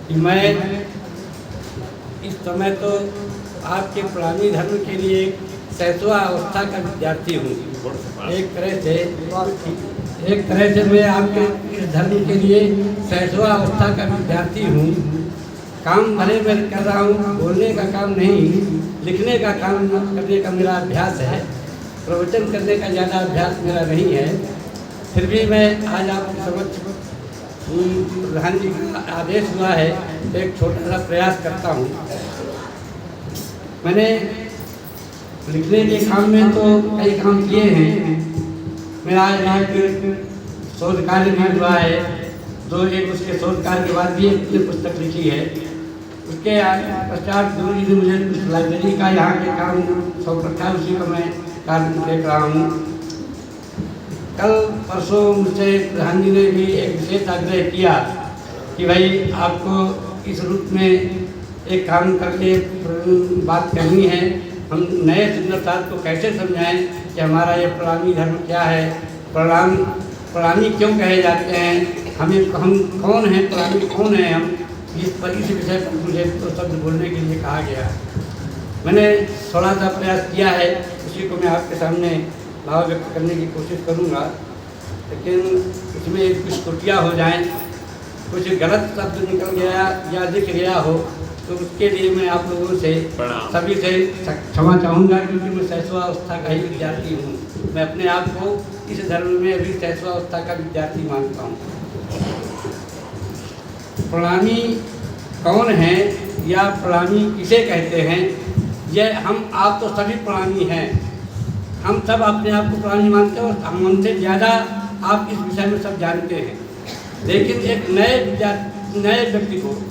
कि मैं इस समय तो आपके प्रणामी धर्म के लिए सैसवा अवस्था का विद्यार्थी हूँ। एक तरह से मैं आपके इस धर्म के लिए सैसवा अवस्था का विद्यार्थी हूँ। काम भले मैं कर रहा हूँ, बोलने का काम नहीं, लिखने का काम करने का मेरा अभ्यास है। प्रवचन करने का ज़्यादा अभ्यास मेरा नहीं है। फिर भी मैं आज आपके समक्ष प्रधान जी का आदेश हुआ है तो एक छोटा सा प्रयास करता हूँ। मैंने लिखने के काम में तो कई काम किए हैं। मेरा एक शोध कार्य भी हुआ है, एक उसके शोध कार्य के बाद भी एक पुस्तक लिखी है। उसके पश्चात गुरु जी ने मुझे कुछ लाइब्रेरी का यहाँ के काम सौंप रखा है, उसी को मैं कार्य देख रहा हूँ। कल परसों मुझसे प्रधान जी ने भी एक विशेष आग्रह किया कि भाई आपको इस रूप में एक काम करके बात करनी है। हम नए सुंदरता को कैसे समझाएं कि हमारा ये प्रणामी धर्म क्या है, प्रणामी क्यों कहे जाते हैं, हम कौन हैं, प्रणामी कौन है हम, इस विषय पर मुझे तो शब्द बोलने के लिए कहा गया। मैंने थोड़ा सा प्रयास किया है, उसी को मैं आपके सामने भाव व्यक्त करने की कोशिश करूँगा। लेकिन इसमें कुछ त्रुटियाँ हो जाएं, कुछ गलत शब्द निकल गया या दिख गया हो तो उसके लिए मैं आप लोगों से सभी से क्षमा चाहूँगा, क्योंकि मैं सैसवावस्था का ही विद्यार्थी हूँ। मैं अपने आप को इस धर्म में अभी सैसवावस्था का विद्यार्थी मानता हूँ। प्रणामी कौन है या प्रणामी किसे कहते हैं, यह हम आप तो सभी प्रणामी हैं। हम सब अपने आप को प्रणामी मानते हैं और हम हमसे ज़्यादा आप इस विषय में सब जानते हैं। लेकिन एक नए व्यक्ति को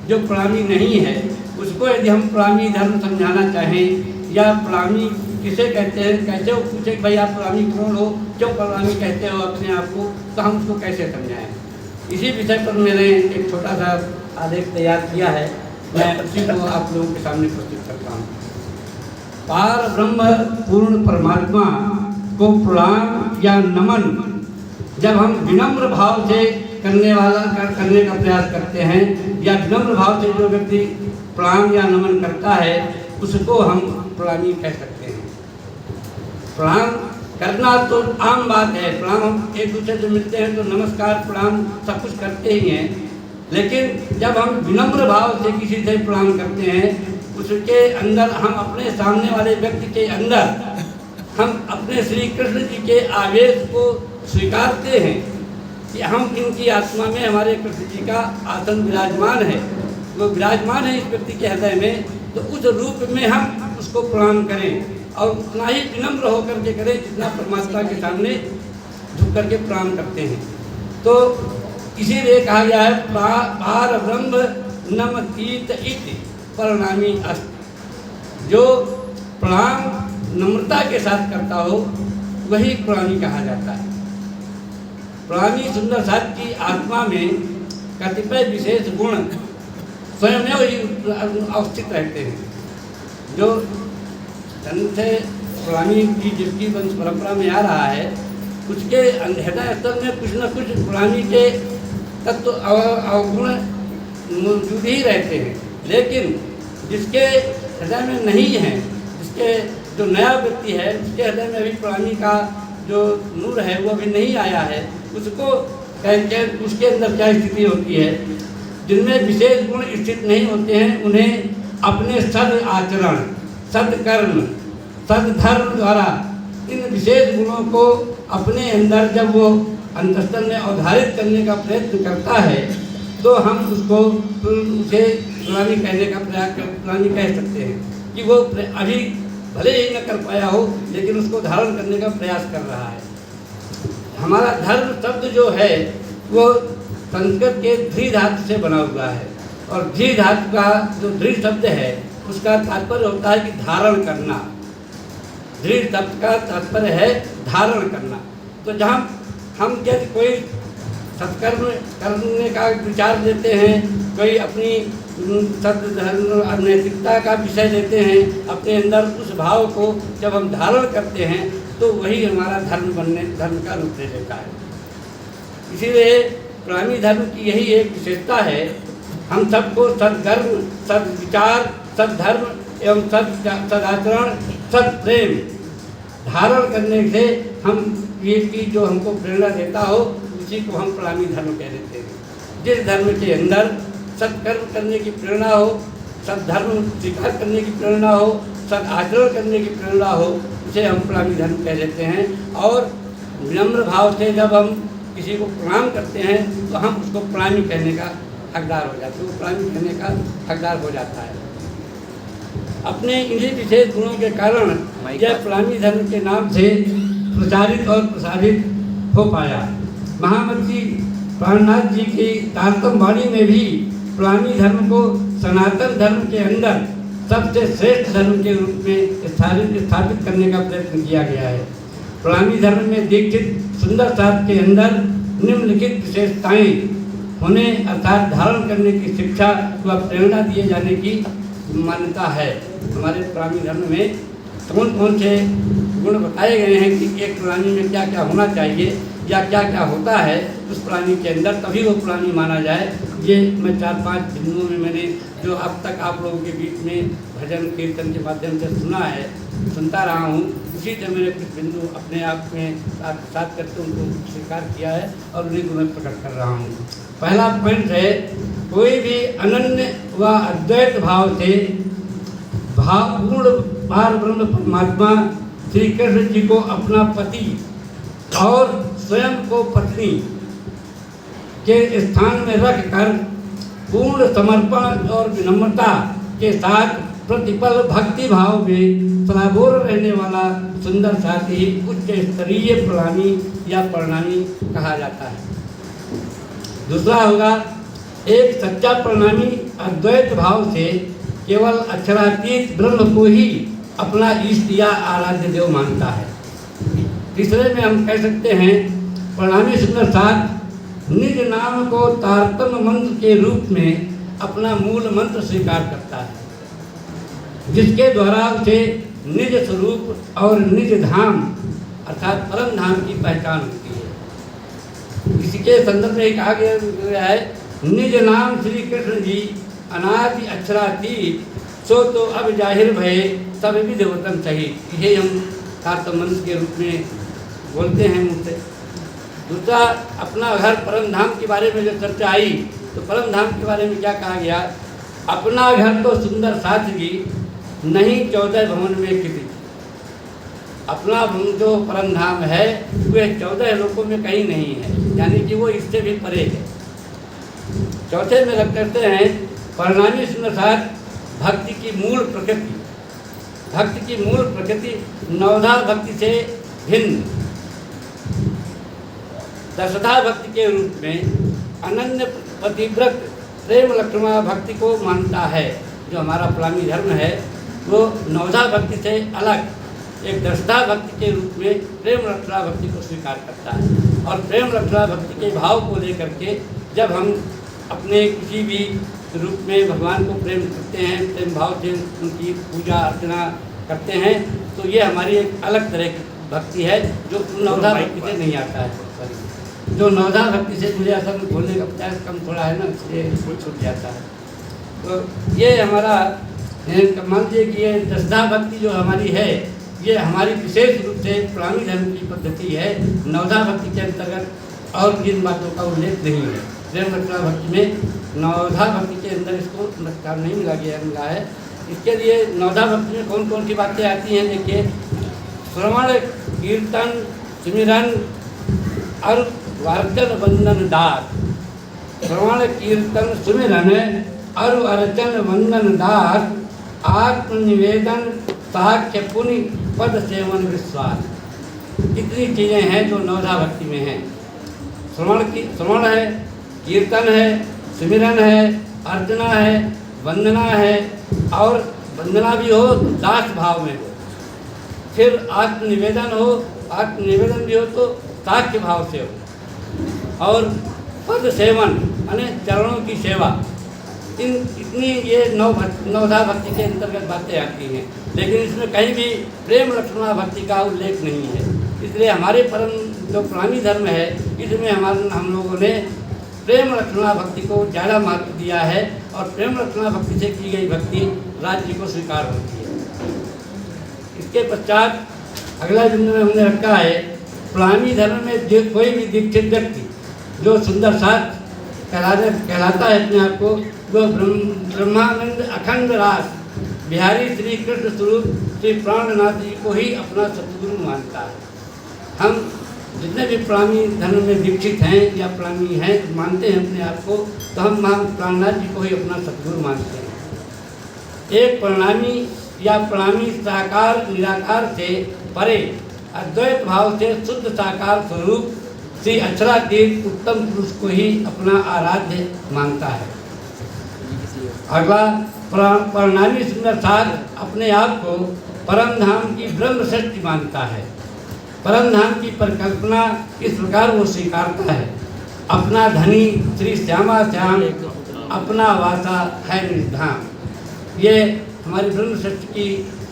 जो प्रणामी नहीं है, उसको यदि हम प्रणामी धर्म समझाना चाहें या प्रणामी किसे कहते हैं, कैसे वो पूछे कि भाई आप प्रणामी कौन हो, क्यों प्रणामी कहते हो अपने आप को, तो हम उसको कैसे समझाएं। इसी विषय पर मैंने एक छोटा सा आलेख तैयार किया है, मैं उसी को आप लोगों के सामने प्रस्तुत करता हूँ। पार ब्रह्म पूर्ण परमात्मा को प्रणाम या नमन जब हम विनम्र भाव से करने का प्रयास करते हैं, या विनम्र भाव से जो व्यक्ति प्रणाम या नमन करता है, उसको हम प्रणामी कह सकते हैं। प्रणाम करना तो आम बात है, प्रणाम हम एक दूसरे से मिलते हैं तो नमस्कार प्रणाम सब कुछ करते ही हैं। लेकिन जब हम विनम्र भाव से किसी से प्रणाम करते हैं, उसके अंदर हम अपने सामने वाले व्यक्ति के अंदर हम अपने श्री कृष्ण जी के आवेश को स्वीकारते हैं कि हम इनकी आत्मा में हमारे कृष्ण जी का आसन विराजमान है, वो विराजमान है इस व्यक्ति के हृदय में, तो उस रूप में हम उसको प्रणाम करें और उतना ही विनम्र होकर के करें जितना परमात्मा के सामने झुक करके प्रणाम करते हैं। तो इसीलिए कहा गया है पार ब्रह्म नमतीत इति प्रणामी अस्त। जो प्रणाम नम्रता के साथ करता हो वही प्रणामी कहा जाता है। प्रणामी सुंदर साथ की आत्मा में कतिपय विशेष गुण स्वयं ही अवस्थित रहते हैं। जो जन्म से प्रणामी की जिसकी वंश परंपरा में आ रहा है, उसके हृदय स्तर में कुछ न कुछ प्रणामी के तत्व अवगुण मौजूद ही रहते हैं। लेकिन जिसके हृदय में नहीं है, जिसके जो नया व्यक्ति है, उसके हृदय में अभी प्रणामी का जो नूर है वो अभी नहीं आया है, उसको उसके अंदर क्या स्थिति होती है। जिनमें विशेष गुण स्थित नहीं होते हैं, उन्हें अपने सद आचरण, सदकर्म, सदधर्म द्वारा इन विशेष गुणों को अपने अंदर जब वो अंतःस्थल में अवधारित करने का प्रयत्न करता है, तो हम उसे प्रणामी कहने का प्रणामी कह सकते हैं कि वो अभी भले ही न कर पाया हो, लेकिन उसको धारण करने का प्रयास कर रहा है। हमारा धर्म शब्द जो है वो संस्कृत के धी धातु से बना हुआ है, और धी धातु का जो दृढ़ शब्द है उसका तात्पर्य होता है कि धारण करना। दृढ़ शब्द का तात्पर्य है धारण करना। तो जहाँ हम यदि कोई सत्कर्म करने का विचार देते हैं, कोई अपनी सत्धर्म नैतिकता का विषय देते हैं, अपने अंदर उस भाव को जब हम धारण करते हैं तो वही हमारा धर्म का रूप ले लेता है। इसीलिए प्रणामी धर्म की यही एक विशेषता है हम सबको सद्कर्म, सद्विचार, सद्धर्म एवं सदाचरण, सत्प्रेम धारण करने से हम ये की जो हमको प्रेरणा देता हो उसी को हम प्रणामी धर्म कह देते हैं। जिस धर्म के अंदर सत्कर्म करने की प्रेरणा हो, सद्धर्म स्वीकार करने की प्रेरणा हो, सदाचरण करने की प्रेरणा हो, उसे हम प्रणामी धर्म कह देते हैं। और विनम्र भाव से जब हम किसी को प्रणाम करते हैं तो हम उसको प्रणामी कहने का हकदार हो जाते हैं, वो प्रणामी कहने का हकदार हो जाता है। अपने इन्हीं विशेष गुणों के कारण यह प्रणामी धर्म के नाम से प्रचारित और प्रसारित हो पाया। महामंत्री प्राणनाथ जी की तारतम्य वाणी में भी प्रणामी धर्म को सनातन धर्म के अंदर सबसे श्रेष्ठ धर्म के रूप में स्थापित करने का प्रयत्न किया गया है। प्रणामी धर्म में दीक्षित सुंदर साथ के अंदर निम्नलिखित विशेषताएं होने अर्थात धारण करने की शिक्षा व प्रेरणा दिए जाने की मान्यता है। हमारे प्रणामी धर्म में कौन कौन से गुण बताए गए हैं कि एक प्रणामी में क्या क्या होना चाहिए या क्या क्या होता है उस प्राणी के अंदर, तभी वो प्राणी माना जाए। ये मैं 4-5 बिंदुओं में मैंने जो अब तक आप लोगों के बीच में भजन कीर्तन के माध्यम से सुनता रहा हूँ, उसी से मैंने कुछ बिंदु अपने आप में साथ करके उनको स्वीकार किया है और उन्हीं को मैं प्रकट कर रहा हूँ। पहला पॉइंट है, कोई भी अनन्य व अद्वैत भाव से भावपूर्ण पार ब्रह्म परमात्मा श्री कृष्ण जी को अपना पति और स्वयं को पत्नी के स्थान में रखकर पूर्ण समर्पण और विनम्रता के साथ प्रतिपल भक्ति भाव में सराबोर रहने वाला सुंदर साथी उच्च स्तरीय प्रणामी या प्रणामी कहा जाता है। दूसरा होगा, एक सच्चा प्रणामी अद्वैत भाव से केवल अक्षरातीत ब्रह्म को ही अपना इष्ट या आराध्य देव मानता है। तीसरे में हम कह सकते हैं, प्रणामी सुंदर साथ निज नाम को तारतम्य मंत्र के रूप में अपना मूल मंत्र स्वीकार करता है, जिसके द्वारा उसे निज स्वरूप और निज धाम अर्थात परम धाम की पहचान होती है। इसी के संदर्भ में कहा गया है, निज नाम श्री कृष्ण जी अनादि अक्षरातीत सो तो अब जाहिर भये सब भी देवतम सहित। यही हम तारतम्य मंत्र के रूप में बोलते हैं मुझसे। दूसरा, अपना घर परम धाम के बारे में जो चर्चा आई तो परम धाम के बारे में क्या कहा गया, अपना घर तो सुंदर सादगी नहीं 14 भवन में किसी। अपना जो परम धाम है वह 14 लोकों में कहीं नहीं है, यानी कि वो इससे भी परे है। चौथे में रख करते हैं, प्रणामी सुंदर साथ भक्ति की मूल प्रकृति। भक्ति की मूल प्रकृति नवधा भक्ति से भिन्न दशधा भक्ति के रूप में अनन्य पतिव्रत प्रेम लक्ष्मणा भक्ति को मानता है। जो हमारा प्रणामी धर्म है वो नवधा भक्ति से अलग एक दशधा भक्ति के रूप में प्रेम लक्ष्मणा भक्ति को स्वीकार करता है। और प्रेम लक्ष्मणा भक्ति के भाव को लेकर के जब हम अपने किसी भी रूप में भगवान को प्रेम करते हैं, प्रेम भाव से उनकी पूजा अर्चना करते हैं, तो ये हमारी एक अलग तरह की भक्ति है जो नवधा भक्ति से नहीं आता है। जो नवधा भक्ति से मुझे असल में बोलने का प्रयास कम थोड़ा है ना, इसलिए छूट जाता है। तो ये हमारा मान लीजिए कि ये दशधा भक्ति जो हमारी है ये हमारी विशेष रूप से प्रणामी धर्म की पद्धति है। नवधा भक्ति के अंतर्गत और जिन बातों का उल्लेख नहीं है। प्रेम लक्ष्मणा भक्ति में नवधा भक्ति के अंदर इसको नकार नहीं मिला है। इसके लिए नवधा भक्ति में कौन कौन सी बातें आती हैं, देखिए, श्रवण कीर्तन सिमरन और अर्चन वंदन दास। श्रवण कीर्तन सुमिरन और अर्चन वंदन दास, आत्मनिवेदन साक्ष्य पुण्य पद सेवन विश्वास। इतनी चीज़ें हैं जो नवधा भक्ति में हैं। श्रवण है, कीर्तन है, सिमरन है, अर्चना है, वंदना है, और वंदना भी हो तो दास भाव में हो। फिर आत्मनिवेदन हो, आत्मनिवेदन भी हो तो साक्ष्य भाव से हो। और पद सेवन यानी चरणों की सेवा। इतनी ये नवधा भक्ति के अंतर्गत बातें आती हैं, लेकिन इसमें कहीं भी प्रेम लक्ष्मणा भक्ति का उल्लेख नहीं है। इसलिए हमारे परम जो प्रणामी धर्म है इसमें हम लोगों ने प्रेम लक्ष्मणा भक्ति को ज़्यादा महत्व दिया है और प्रेम रचना भक्ति से की गई भक्ति राज्य को स्वीकार होती है। इसके पश्चात अगला जुमले में हमने रखा है, प्लामी धर्म में जो कोई भी दीक्षित व्यक्ति जो सुंदर साथ कहलाता है अपने आप को, जो ब्रह्मानंद अखंड रास बिहारी श्री कृष्ण स्वरूप श्री प्राणनाथ जी को ही अपना सतगुरु मानता है। हम जितने भी प्लामी धर्म में दीक्षित हैं या प्लामी हैं मानते हैं अपने आप को, तो हम प्राणनाथ जी को ही अपना सतगुरु मानते हैं। एक प्रणामी या प्रणामी साकार निराकार से परे अद्वैत भाव से शुद्ध साकार स्वरूप श्री अक्षरातीत उत्तम पुरुष को ही अपना आराध्य मानता है। अगला प्रणामी सुंदर साध अपने आप को परम धाम की ब्रह्म सृष्टि मानता है। परम धाम की परिकल्पना इस प्रकार वो स्वीकारता है, अपना धनी श्री श्यामा श्याम अपना वासा है निर्धाम। ये हमारी ब्रह्म सृष्टि की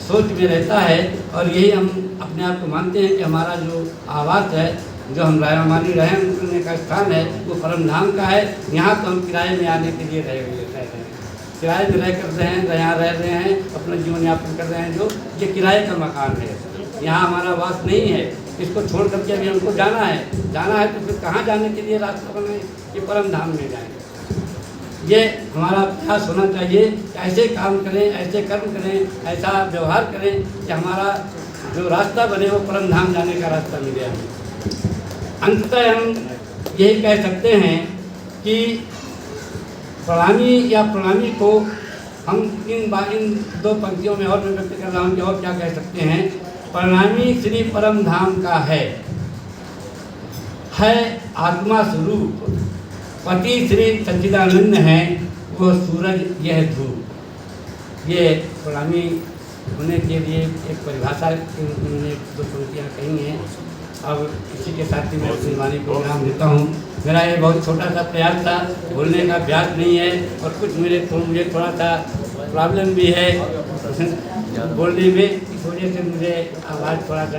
सोच में रहता है और यही हम अपने आप को मानते हैं कि हमारा जो आवास है, जो हमारी रहन करने का स्थान है, वो परम धाम का है। यहाँ तो हम किराए में आने के लिए रह रहे हैं, किराए में रह कर रहे हैं, यहाँ रह रहे हैं, अपना जीवन यापन कर रहे हैं। जो ये किराए का मकान है, यहाँ हमारा वास नहीं है। इसको छोड़ करके अभी हमको जाना है तो फिर कहाँ जाने के लिए रास्ता बनाए कि परम धाम में जाएँ। ये हमारा प्रयास होना चाहिए कि ऐसे काम करें, ऐसे कर्म करें, ऐसा व्यवहार करें कि हमारा जो रास्ता बने वो परम धाम जाने का रास्ता मिले हमें। अंततः हम यही कह सकते हैं कि प्रणामी या प्रणामी को हम इन दो पंक्तियों में और मैं व्यक्त कर रहा हूँ कि और क्या कह सकते हैं। प्रणामी श्री परम धाम का है आत्मा स्वरूप, पति श्री सच्चिदानंद है वो सूरज यह धूप। ये प्रणामी होने के लिए एक परिभाषा उन्होंने दो पंक्तियाँ कही हैं। अब इसी के साथ ही मैं अपनी वाणी को विराम देता हूँ। मेरा ये बहुत छोटा सा प्रयास था, बोलने का अभ्यास नहीं है और कुछ मुझे थोड़ा सा प्रॉब्लम भी है बोलने में, इस वजह से मुझे आवाज़ थोड़ा सा